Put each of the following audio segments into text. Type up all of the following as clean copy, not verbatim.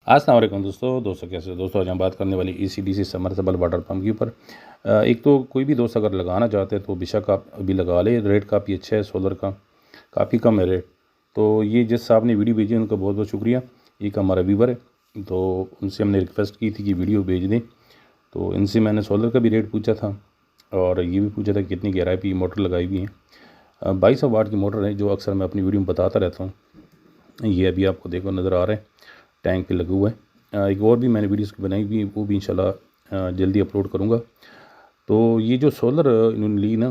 अस्सलाम वालेकुम दोस्तों कैसे हो दोस्तों। आज हम बात करने वाली ECDC समरसेबल वाटर पम्प के ऊपर। एक तो कोई भी दोस्त अगर लगाना चाहते हैं तो बेशक आप अभी लगा ले। रेट काफ़ी अच्छा है, सोलर का काफ़ी कम है रेट। तो ये जिस साहब ने वीडियो भेजी उनका बहुत बहुत शुक्रिया। एक हमारा व्यूवर है, तो उनसे हमने रिक्वेस्ट की थी कि वीडियो भेज दें। तो इनसे मैंने सोलर का भी रेट पूछा था और ये भी पूछा था कि कितनी गहराई पे मोटर लगाई हुई है। 2200 वाट की मोटर है, जो अक्सर मैं अपनी वीडियो में बताता रहता हूँ। ये अभी आपको देखो नज़र आ रहा है, टैंक पे लगा हुआ है। एक और भी मैंने वीडियोस बनाई हुई, वो भी इंशाल्लाह जल्दी अपलोड करूँगा। तो ये जो सोलर इन्होंने ली ना,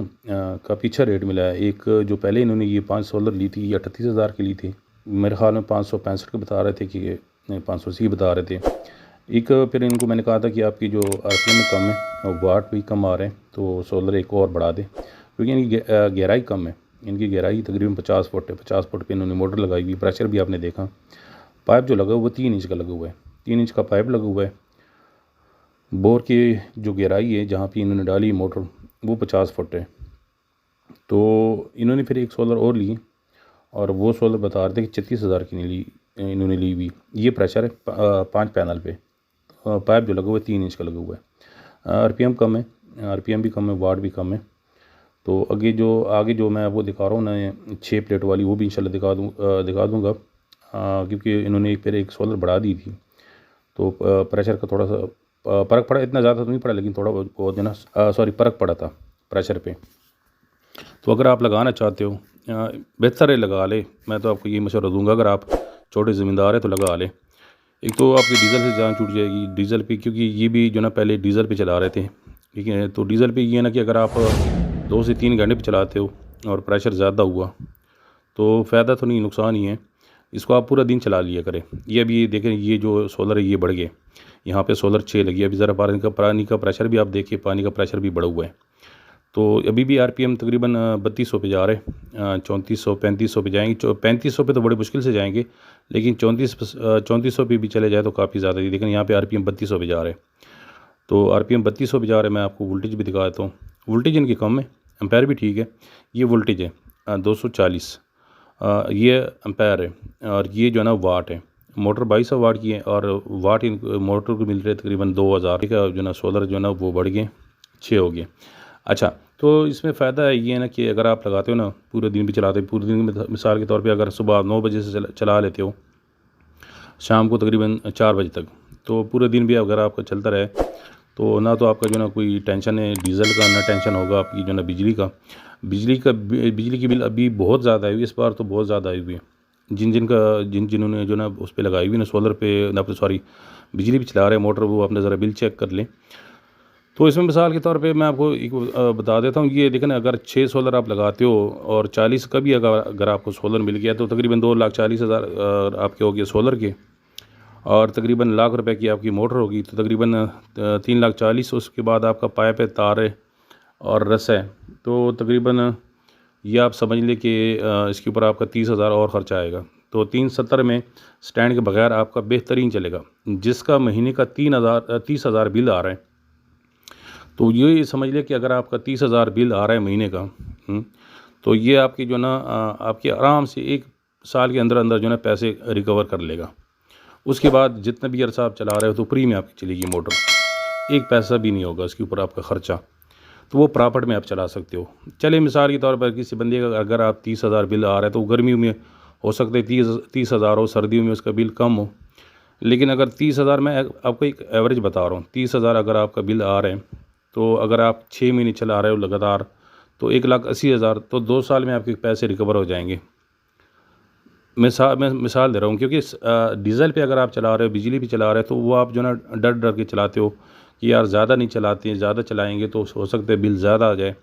काफ़ी अच्छा रेट मिला है। एक जो पहले इन्होंने ये 5 सोलर ली थी, ये 38,000 की ली थी। मेरे ख्याल में 565 के बता रहे थे कि 580 बता रहे थे। एक फिर इनको मैंने कहा था कि आपकी जो RPM कम है और वाट भी कम आ रहे हैं, तो सोलर एक और बढ़ा दें, क्योंकि इनकी गहराई कम है। इनकी गहराई तकरीबन 50 फुट है। 50 फुट पे इन्होंने मोटर लगाई हुई। प्रेशर भी आपने देखा, पाइप जो लगा हुआ है 3 इंच का लगा हुआ है। 3 इंच का पाइप लगा हुआ है। बोर की जो गहराई है जहाँ पे इन्होंने डाली मोटर, वो 50 फुट है। तो इन्होंने फिर एक सोलर और ली और वो सोलर बता रहे थे कि 36,000 की नहीं ली इन्होंने ली हुई। ये प्रेशर है 5 पैनल पे। पाइप जो लगा हुआ है 3 इंच का लगा हुआ है। RPM कम है, RPM भी कम है, वाट भी कम है। तो आगे जो मैं आपको दिखा रहा हूँ ना, 6 प्लेट वाली, वो भी इंशाल्लाह दिखा दूँगा। क्योंकि इन्होंने फिर एक सोलर बढ़ा दी थी, तो प्रेशर का थोड़ा सा फ़र्क पड़ा। इतना ज़्यादा तो नहीं पड़ा, लेकिन थोड़ा बहुत जो ना फ़र्क पड़ा था प्रेशर पे। तो अगर आप लगाना चाहते हो, बेहतर है लगा ले। मैं तो आपको ये मशवरा दूंगा, अगर आप छोटे ज़मींदार हैं तो लगा ले। एक तो आपकी डीज़ल से जान छूट जाएगी, डीज़ल पे, क्योंकि ये भी जो ना पहले डीज़ल पे चला रहे थे, ठीक है। तो डीज़ल पे ये है ना कि अगर आप 2 से 3 घंटे पे चलाते हो और प्रेशर ज़्यादा हुआ तो फ़ायदा तो नहीं, नुकसान ही है। इसको आप पूरा दिन चला लिया करें। ये अभी देखें, ये जो सोलर है ये बढ़ गए। यहाँ पे सोलर 6 लगी है। अभी ज़रा पानी का प्रेशर भी आप देखिए, पानी का प्रेशर भी बढ़ा हुआ है। तो अभी भी RPM तकरीबन 3200 पे जा रहे हैं। 3400 3500 पे जाएंगे। 3500 पे तो बड़े मुश्किल से जाएंगे, लेकिन 3400 पे भी चले जाए तो काफ़ी ज़्यादा है। लेकिन यहाँ पे RPM 3200 पे जा रहे हैं। तो RPM 3200 पे जा रहे हैं। मैं आपको वोल्टेज भी दिखा देता हूँ। वोल्टेज इनकी कम है, एम्पेयर भी ठीक है। ये वोल्टेज है 240, ये एम्पेयर है। और ये जो है ना वाट है। मोटर 2200 वाट की है और वाट इन मोटर को मिल रहे तकरीबन 2000 का। जो ना सोलर जो ना वो बढ़ गए, 6 हो गए। अच्छा, तो इसमें फ़ायदा ये है ना कि अगर आप लगाते हो ना, पूरे दिन भी चलाते हो, पूरे दिन में मिसाल के तौर पे अगर सुबह 9 बजे से चला लेते हो, शाम को तकरीबन 4 बजे तक, तो पूरे दिन भी अगर आपका चलता रहे तो ना तो आपका जो ना कोई टेंशन है डीज़ल का, ना टेंशन होगा आपकी जो ना बिजली का। बिजली की बिल अभी बहुत ज़्यादा आई हुई है, इस बार तो बहुत ज़्यादा आई हुई है। जिन्होंने जो ना उस पे लगाई हुई ना, सोलर पे ना, सॉरी, बिजली भी चला रहे हैं मोटर, वो आपने ज़रा बिल चेक कर लें। तो इसमें मिसाल के तौर पे मैं आपको एक बता देता हूँ। ये देखें ना, अगर 6 सोलर आप लगाते हो और 40 का भी अगर आपको सोलर मिल गया तो तकरीबन 2,40,000 आपके हो गए सोलर के, और तकरीबन लाख रुपए की आपकी मोटर होगी तो तकरीबन 3,40,000। उसके बाद आपका पाइप है, तार है और रस है, तो तकरीबन ये आप समझ लें कि इसके ऊपर आपका 30,000 और ख़र्चा आएगा। तो 370 में स्टैंड के बगैर आपका बेहतरीन चलेगा। जिसका महीने का 30,000 बिल आ रहा है, तो ये समझ लें कि अगर आपका 30,000 बिल आ रहा है महीने का, तो ये आपकी जो ना आपके आराम से 1 साल के अंदर अंदर जो ना पैसे रिकवर कर लेगा। उसके बाद जितना भी अरसा आप चला रहे हो तो फ्री में आपकी चलेगी मोटर, 1 पैसा भी नहीं होगा उसके ऊपर आपका ख़र्चा। तो वो प्रॉपर्ट में आप चला सकते हो। चलिए मिसाल के तौर पर किसी बंदे का अगर आप 30,000 बिल आ रहा है, तो गर्मियों में हो सकता है 30,000 हो, सर्दियों में उसका बिल कम हो। लेकिन अगर 30,000, मैं आपको एक एवरेज बता रहा हूँ, 30,000 अगर आपका बिल आ रहे हैं, तो अगर आप 6 महीने चला रहे हो लगातार, तो 1,80,000, तो 2 साल में आपके पैसे रिकवर हो जाएंगे। मैं मिसाल दे रहा हूँ, क्योंकि डीज़ल पे अगर आप चला रहे हो, बिजली भी चला रहे हो, तो वो आप जो ना डर डर के चलाते हो कि यार ज़्यादा नहीं चलाते हैं, ज़्यादा चलाएंगे तो हो सकता है बिल ज़्यादा आ जाए।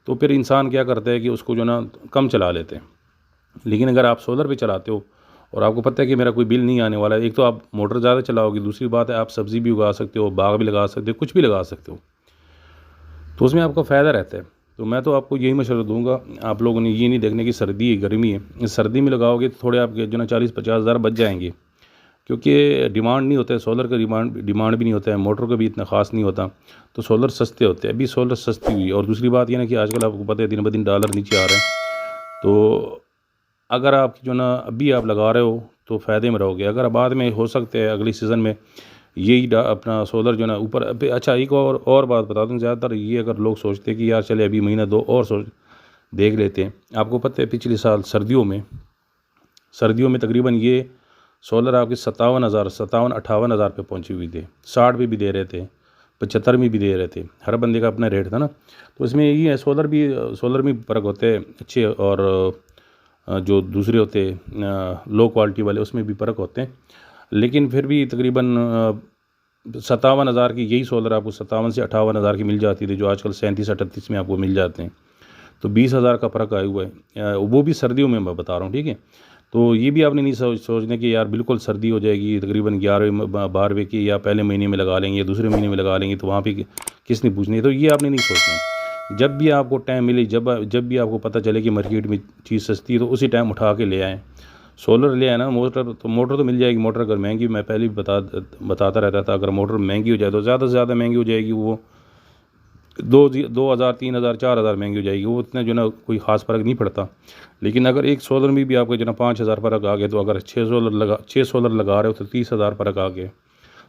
तो फिर इंसान क्या करता है कि उसको जो ना कम चला लेते हैं। लेकिन अगर आप सोलर पे चलाते हो और आपको पता है कि मेरा कोई बिल नहीं आने वाला है, एक तो आप मोटर ज़्यादा चलाओगे, दूसरी बात है आप सब्ज़ी भी उगा सकते हो, बाग भी लगा सकते हो, कुछ भी लगा सकते हो, तो उसमें आपका फ़ायदा रहता है। तो मैं तो आपको यही मशवरा दूंगा, आप लोगों ने ये नहीं देखने की सर्दी है गर्मी है। इस सर्दी में लगाओगे तो थोड़े आपके जो ना 40-50 हज़ार बच जाएंगे, क्योंकि डिमांड नहीं होता है सोलर का, डिमांड भी नहीं होता है, मोटर का भी इतना ख़ास नहीं होता। तो सोलर सस्ते होते हैं। अभी सोलर सस्ती हुई, और दूसरी बात यह ना कि आजकल आपको पता है दिन ब दिन डॉलर नीचे आ रहे हैं। तो अगर आप जो ना अभी आप लगा रहे हो तो फ़ायदे में रहोगे। अगर बाद में हो सकते हैं अगली सीज़न में यही अपना सोलर जो है ना ऊपर अच्छा एक और बात बता दूँ, ज़्यादातर ये अगर लोग सोचते हैं कि यार चले अभी महीना 2 और सोच देख लेते हैं। आपको पता है पिछले साल सर्दियों में तकरीबन ये सोलर आपके 57,000 पे पहुँची हुई थी। 60 पे भी दे रहे थे, 75 में भी दे रहे थे। हर बंदे का अपना रेट था ना। तो इसमें यही है, सोलर में फ़र्क होते हैं अच्छे और जो दूसरे होते लो क्वालिटी वाले उसमें भी फ़र्क होते हैं। लेकिन फिर भी तकरीबन 57,000 की यही सोलर आपको 57 से 58,000 की मिल जाती थी, जो आजकल 37-38 में आपको मिल जाते हैं। तो 20,000 का फ़र्क आया हुआ है, वो भी सर्दियों में मैं बता रहा हूँ, ठीक है। तो ये भी आपने नहीं सोचना कि यार बिल्कुल सर्दी हो जाएगी तकरीबन 11वें 12वें की या पहले महीने में लगा लेंगे या दूसरे महीने में लगा लेंगे तो वहाँ पे किसने पूछनी है। तो ये आपने नहीं सोचना। जब भी आपको टाइम मिले, जब भी आपको पता चले कि मार्केट में चीज़ सस्ती है तो उसी टाइम उठा के ले आएँ। सोलर ले आए ना, मोटर तो मिल जाएगी। मोटर अगर महंगी, मैं पहले भी बताता रहता था, अगर मोटर महंगी हो जाए तो ज़्यादा से ज़्यादा महंगी हो जाएगी, वो 2,000 3,000 4,000 महंगी हो जाएगी। वो इतना जो ना कोई ख़ास फ़र्क नहीं पड़ता। लेकिन अगर एक सोलर में भी आपको जो ना 5,000 फ़र्क आ गया, तो अगर 6 सोलर लगा रहे हो तो 30,000 फ़र्क आ गया,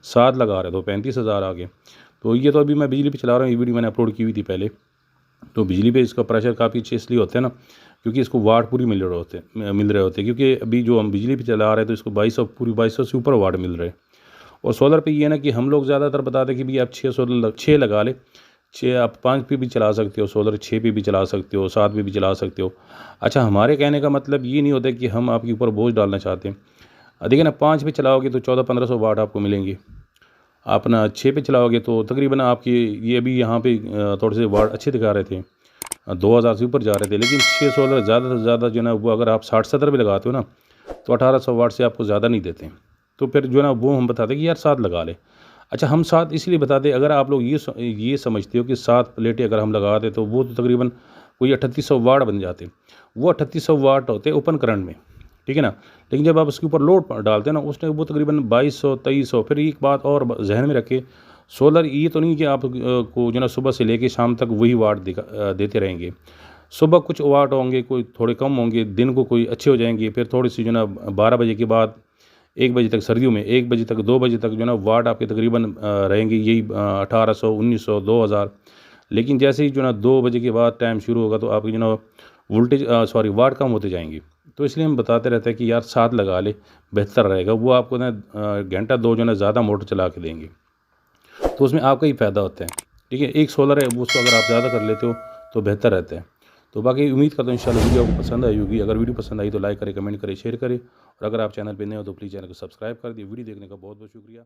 7 लगा रहे हो तो 35,000 आ गए। तो ये तो अभी मैं बिजली पे चला रहा हूँ, ये वीडियो मैंने अपलोड की हुई थी पहले। तो बिजली पे इसका प्रेशर काफ़ी अच्छे इसलिए होते हैं ना, क्योंकि इसको वाट पूरी मिल रहे होते हैं। क्योंकि अभी जो हम बिजली पे चला रहे हैं तो इसको 2200 से ऊपर वाट मिल रहे हैं। और सोलर पे ये है ना कि हम लोग ज़्यादातर बताते हैं कि भाई आप 6 लगा ले, 6 आप 5 पे भी चला सकते हो सोलर, 6 पे भी चला सकते हो, 7 पे भी चला सकते हो। अच्छा, हमारे कहने का मतलब ये नहीं होता कि हम आपके ऊपर बोझ डालना चाहते हैं। देखिए ना, 5 पे चलाओगे तो 1400-1500 वाट आपको मिलेंगे। अपना 6 पे चलाओगे तो तकरीबन आपकी ये अभी यहाँ पे थोड़े से वाट अच्छे दिखा रहे थे, 2,000 से ऊपर जा रहे थे। लेकिन 6 सोलर ज़्यादा से ज़्यादा जो है ना, वो अगर आप 60-70 पे लगाते हो ना तो 1800 वाट से आपको ज़्यादा नहीं देते। तो फिर जो है ना वो हम बताते हैं कि यार 7 लगा ले। अच्छा, हम 7 इसलिए बताते, अगर आप लोग ये समझते हो कि 7 प्लेटें अगर हम लगाते तो वो तो तकरीबन कोई 3800 वाट बन जाते। वो 3800 वाट होते ओपन करंट में, ठीक है ना। लेकिन जब आप उसके ऊपर लोड डालते हैं ना, उसने वो तकरीबन 2200-2300। फिर एक बात और जहन में रखें, सोलर ये तो नहीं कि आप को जो ना सुबह से लेके शाम तक वही वाट देते रहेंगे। सुबह कुछ वाट होंगे, कोई थोड़े कम होंगे, दिन को कोई अच्छे हो जाएंगे, फिर थोड़ी सी जो ना 12 बजे के बाद 1 बजे तक, सर्दियों में 1 बजे तक 2 बजे तक जो ना वाट आपके तकरीबन रहेंगी यही 1800 1900 2000। लेकिन जैसे ही जो ना 2 बजे के बाद टाइम शुरू होगा तो आपकी जो ना वाट कम होते जाएंगी। तो इसलिए हम बताते रहते हैं कि यार 7 लगा ले, बेहतर रहेगा। वो आपको ना घंटा 2 जो ना ज़्यादा मोटर चला के देंगे, तो उसमें आपका ही फ़ायदा होता है, ठीक है। एक सोलर है, वो उसको अगर आप ज़्यादा कर लेते हो तो बेहतर रहता है। तो बाकी उम्मीद करता हूँ इंशाल्लाह वीडियो आपको पसंद आई होगी। अगर वीडियो पसंद आई तो लाइक करें, कमेंट करें, शेयर करें। और अगर आप चैनल पे नए हो तो प्लीज़ चैनल को सब्सक्राइब कर दिए। वीडियो देखने का बहुत बहुत शुक्रिया।